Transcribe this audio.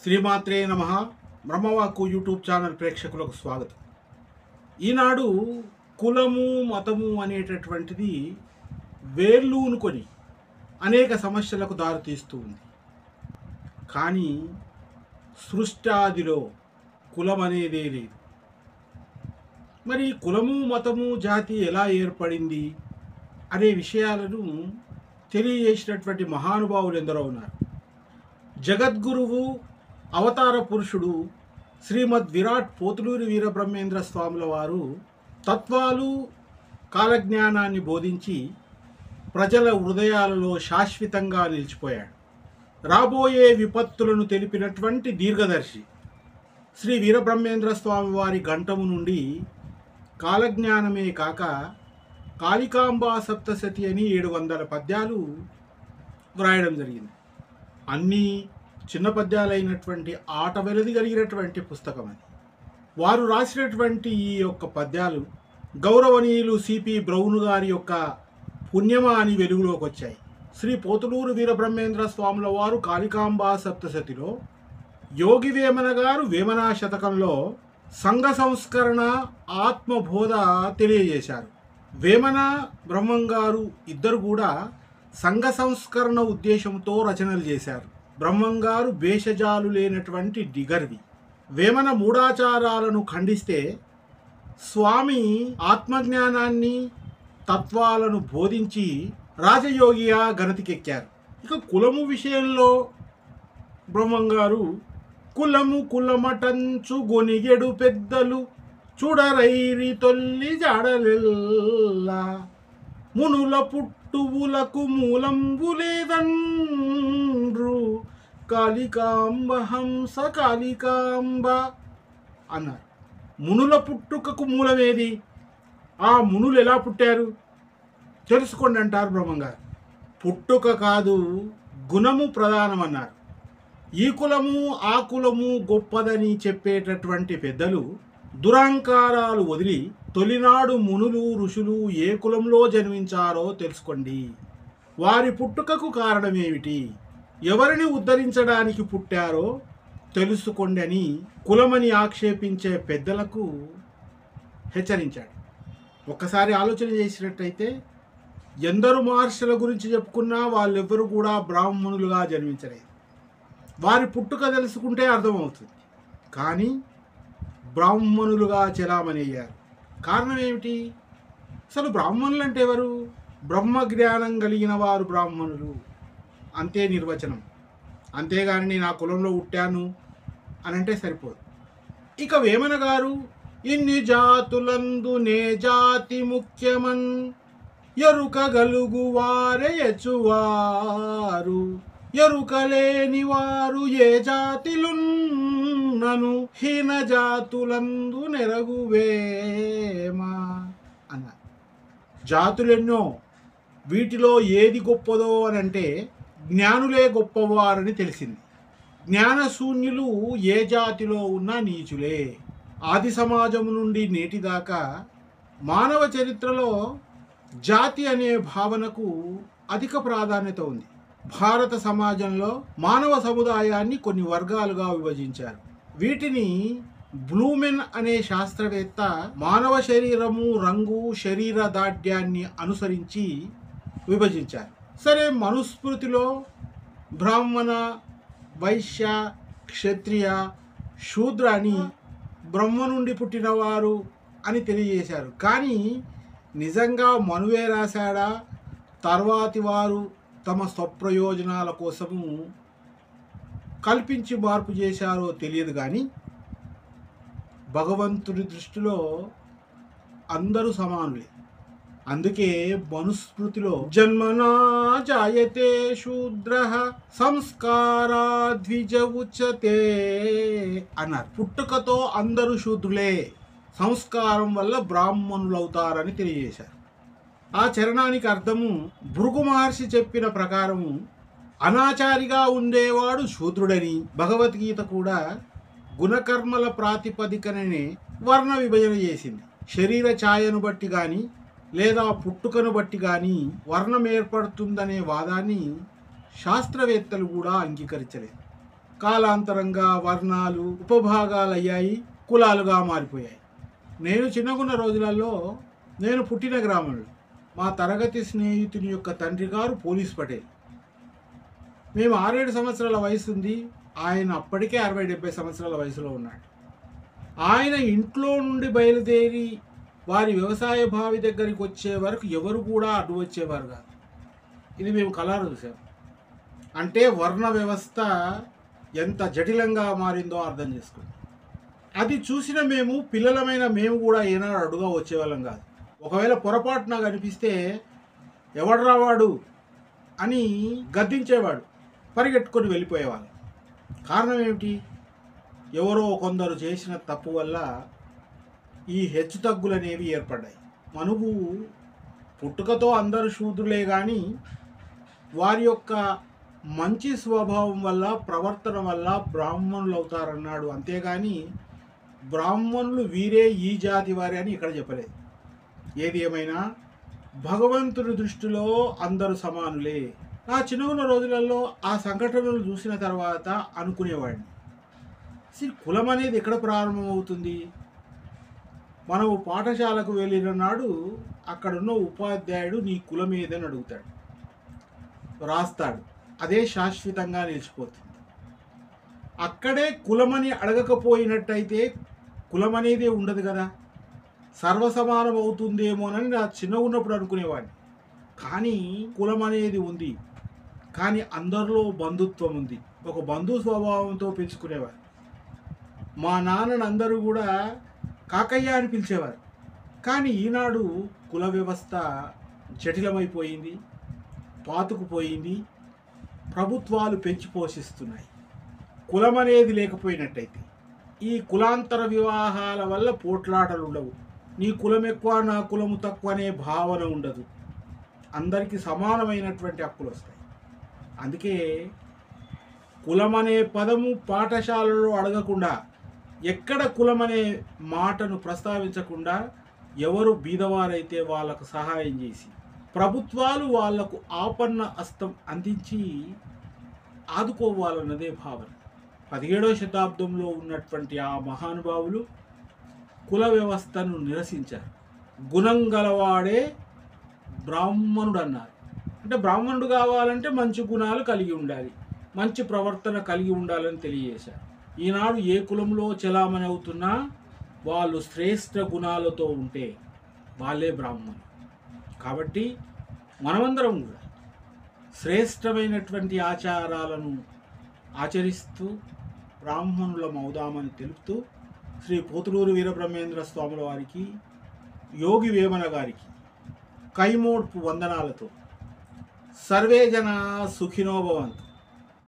శ్రీమాత్రే నమః. బ్రహ్మవాక్కు YouTube channel ప్రేక్షకులకు స్వాగతం. ఈనాడు కులము మతము అనేటటువంటిది వేళ్ళూనుకొని అనేక సమస్యలకు దారితీస్తూ ఉంది. కానీ సృష్టాదిలో కులం అనేదే లేదు. మరి కులము మతము జాతి ఎలా ఏర్పడింది అనే విషయాలను తెలియజేసినటువంటి మహానుభావులు ఎందరో ఉన్నారు. జగద్గురువు అవతార పురుషుడు శ్రీమద్ విరాట్ పోతులూరి వీరబ్రహ్మేంద్ర స్వాముల వారు తత్వాలు కాలజ్ఞానాన్ని బోధించి ప్రజల హృదయాలలో శాశ్వతంగా నిలిచిపోయాడు. రాబోయే విపత్తులను తెలిపినటువంటి దీర్ఘదర్శి శ్రీ వీరబ్రహ్మేంద్ర స్వామి వారి గంటము నుండి కాలజ్ఞానమే కాక కాళికాంబా సప్తశతి అని 700 పద్యాలు వ్రాయడం జరిగింది. అన్నీ చిన్న పద్యాలైనటువంటి ఆట వెలది కలిగినటువంటి పుస్తకం అది. వారు రాసినటువంటి ఈ యొక్క పద్యాలు గౌరవనీయులు సిపి బ్రౌన్ గారి యొక్క పుణ్యమా అని వెలుగులోకి వచ్చాయి. శ్రీ పోతులూరు వీరబ్రహ్మేంద్ర స్వాముల వారు కాళికాంబా సప్తశతిలో, యోగి వేమన గారు వేమనా శతకంలో సంఘ సంస్కరణ ఆత్మబోధ తెలియజేశారు. వేమన బ్రహ్మం గారు ఇద్దరు కూడా సంఘ సంస్కరణ ఉద్దేశంతో రచనలు చేశారు. బ్రహ్మం గారు భేషజాలు లేనటువంటి డిగర్వి. వేమన మూఢాచారాలను ఖండిస్తే స్వామి ఆత్మజ్ఞానాన్ని తత్వాలను బోధించి రాజయోగిగా గణతికెక్కారు. ఇక కులము విషయంలో బ్రహ్మం గారు కులము కులమటంచు గొనిగెడు పెద్దలు చూడరైరి తొల్లి జాడలెల్లా మునుల పుట్టువులకు మూలంబు లేదండ్రు కాళికాంబ హంస కాళికాంబ అన్నారు. మునుల పుట్టుకకు మూలమేది? ఆ మునులు ఎలా పుట్టారు తెలుసుకోండి అంటారు బ్రహ్మంగారు. పుట్టుక కాదు, గుణము ప్రధానమన్నారు. ఈ కులము ఆ కులము గొప్పదని చెప్పేటటువంటి పెద్దలు దురహంకారాలు వదిలి తొలినాడు మునులు ఋషులు ఏ కులంలో జన్మించారో తెలుసుకోండి. వారి పుట్టుకకు కారణమేమిటి, ఎవరిని ఉద్ధరించడానికి పుట్టారో తెలుసుకోండి అని కులమని ఆక్షేపించే పెద్దలకు హెచ్చరించాడు. ఒక్కసారి ఆలోచన చేసినట్టయితే ఎందరు మహర్షుల గురించి చెప్పుకున్నా వాళ్ళెవ్వరూ కూడా బ్రాహ్మణులుగా జన్మించలేదు. వారి పుట్టుక తెలుసుకుంటే అర్థమవుతుంది. కానీ బ్రాహ్మణులుగా చెలామణి అయ్యారు. కారణం ఏమిటి? అసలు బ్రాహ్మణులు అంటే ఎవరు? బ్రహ్మ జ్ఞానం కలిగిన వారు బ్రాహ్మణులు, అంతే నిర్వచనం. అంతేగాని నేను ఆ కులంలో పుట్టాను అని అంటే సరిపోదు. ఇక వేమన గారు ఇన్ని జాతులందు నే జాతి ముఖ్యమన్ ఎరుక గలుగు వారే ఎచువారు ఎరుకలేని వారు ఏ జాతిలున్నను హీన జాతులందు నెరగువేమా అన్నారు. జాతులెన్నో, వీటిలో ఏది గొప్పదో అని అంటే జ్ఞానులే గొప్పవారని తెలిసింది. జ్ఞానశూన్యులు ఏ జాతిలో ఉన్నా నీచులే. ఆది సమాజం నుండి నేటిదాకా మానవ చరిత్రలో జాతి అనే భావనకు అధిక ప్రాధాన్యత ఉంది. భారత సమాజంలో మానవ సముదాయాన్ని కొన్ని వర్గాలుగా విభజించారు. వీటిని బ్లూమెన్ అనే శాస్త్రవేత్త మానవ శరీరము రంగు శరీర దాఢ్యాన్ని అనుసరించి విభజించారు. సరే, మనుస్మృతిలో బ్రాహ్మణ వైశ్య క్షత్రియ శూద్ర అని బ్రహ్మ నుండి పుట్టినవారు అని తెలియజేశారు. కానీ నిజంగా మనువే రాశాడా, తర్వాతి వారు తమ స్వప్రయోజనాల కోసము కల్పించి మార్పు చేశారో తెలియదు. కానీ భగవంతుడి దృష్టిలో అందరూ సమానులే. అందుకే మనుస్మృతిలో జన్మనా జాయతే శూద్ర సంస్కారా ద్విజ ఉచ్యతే అన్నారు. పుట్టుకతో అందరూ శూద్రులే, సంస్కారం వల్ల బ్రాహ్మణులవుతారని తెలియజేశారు. ఆ చరణానికి అర్థము భృగు మహర్షి చెప్పిన ప్రకారము అనాచారిగా ఉండేవాడు శూద్రుడని భగవద్గీత కూడా గుణకర్మల ప్రాతిపదికననే వర్ణ విభజన చేసింది. శరీర ఛాయను బట్టి కానీ లేదా పుట్టుకను బట్టి కానీ వర్ణం ఏర్పడుతుందనే వాదాన్ని శాస్త్రవేత్తలు కూడా అంగీకరించలేదు. కాలాంతరంగా వర్ణాలు ఉపభాగాలయ్యాయి, కులాలుగా మారిపోయాయి. నేను చిన్నగున్న రోజులలో, నేను పుట్టిన గ్రామంలో మా తరగతి స్నేహితుని యొక్క తండ్రి గారు పోలీస్ పటేల్. మేము 6-7 సంవత్సరాల వయసు ఉంది, ఆయన అప్పటికే 60-70 సంవత్సరాల వయసులో ఉన్నాడు. ఆయన ఇంట్లో నుండి బయలుదేరి వారి వ్యవసాయ బావి దగ్గరికి వచ్చే వరకు ఎవరు కూడా అడ్డు వచ్చేవారు కాదు. ఇది మేము కళ్ళారా చూసాం. అంటే వర్ణ వ్యవస్థ ఎంత జటిలంగా మారిందో అర్థం చేసుకోండి. అది చూసిన మేము, పిల్లలమైన మేము కూడా ఏనాడు అడ్డుగా వచ్చేవాళ్ళం కాదు. ఒకవేళ పొరపాటున కనిపిస్తే ఎవడ్రా వాడు అని గద్దించేవాడు, పరిగెట్టుకొని వెళ్ళిపోయేవాళ్ళు. కారణం ఏమిటి? ఎవరో కొందరు చేసిన తప్పు వల్ల ఈ హెచ్చుతగ్గులు అనేవి ఏర్పడ్డాయి. మనువు పుట్టుకతో అందరూ శూద్రులే, కానీ వారి యొక్క మంచి స్వభావం వల్ల, ప్రవర్తన వల్ల బ్రాహ్మణులు అవుతారన్నాడు. అంతేగాని బ్రాహ్మణులు వీరే ఈ జాతి వారే అని ఇక్కడ చెప్పలేదు. ఏది ఏమైనా భగవంతుని దృష్టిలో అందరూ సమానులే. నా చిన్న రోజులలో ఆ సంఘటనలు చూసిన తర్వాత అనుకునేవాడిని, అసలు కులం అనేది ఎక్కడ ప్రారంభమవుతుంది? మనము పాఠశాలకు వెళ్ళిన నాడు అక్కడున్న ఉపాధ్యాయుడు నీ కులం ఏదని అడుగుతాడు, రాస్తాడు, అదే శాశ్వతంగా నిలిచిపోతుంది. అక్కడే కులమని అడగకపోయినట్టయితే కులం అనేదే ఉండదు కదా, సర్వసమానం అవుతుందేమోనని నా చిన్న ఉన్నప్పుడు అనుకునేవాడిని. కానీ కులం అనేది ఉంది, కానీ అందరిలో బంధుత్వం ఉంది. ఒక బంధు స్వభావంతో పెంచుకునేవారు. మా నాన్నని అందరూ కూడా కాకయ్య అని పిలిచేవారు. కానీ ఈనాడు కుల వ్యవస్థ జటిలమైపోయింది, పాతుకుపోయింది, ప్రభుత్వాలు పెంచి పోషిస్తున్నాయి. కులం అనేది లేకపోయినట్టయితే ఈ కులాంతర వివాహాల వల్ల పోట్లాటలు ఉండవు. నీ కులం ఎక్కువ, నా కులము తక్కువ అనే భావన ఉండదు. అందరికీ సమానమైనటువంటి హక్కులు వస్తాయి. అందుకే కులం అనే పదము పాఠశాలలో అడగకుండా, ఎక్కడ కులం అనే మాటను ప్రస్తావించకుండా, ఎవరు బీదవారైతే వాళ్ళకు సహాయం చేసి, ప్రభుత్వాలు వాళ్లకు ఆపన్న హస్తం అందించి ఆదుకోవాలన్నదే భావన. 17వ శతాబ్దంలో ఉన్నటువంటి ఆ మహానుభావులు కుల వ్యవస్థను నిరసించారు. గుణం గలవాడే బ్రాహ్మణుడు అన్నారు. అంటే బ్రాహ్మణుడు కావాలంటే మంచి గుణాలు కలిగి ఉండాలి, మంచి ప్రవర్తన కలిగి ఉండాలని తెలియజేశారు. ఈనాడు ఏ కులంలో చలామణి అవుతున్నా వాళ్ళు శ్రేష్ఠ గుణాలతో ఉంటే వాళ్ళే బ్రాహ్మణులు. కాబట్టి మనమందరం కూడా శ్రేష్టమైనటువంటి ఆచారాలను ఆచరిస్తూ బ్రాహ్మణులం అవుదామని తెలుపుతూ, శ్రీ పోతులూరు వీరబ్రహ్మేంద్ర స్వాముల వారికి, యోగి వేమన గారికి కైమోడ్పు వందనాలతో సర్వే జన సుఖినో భవంతు.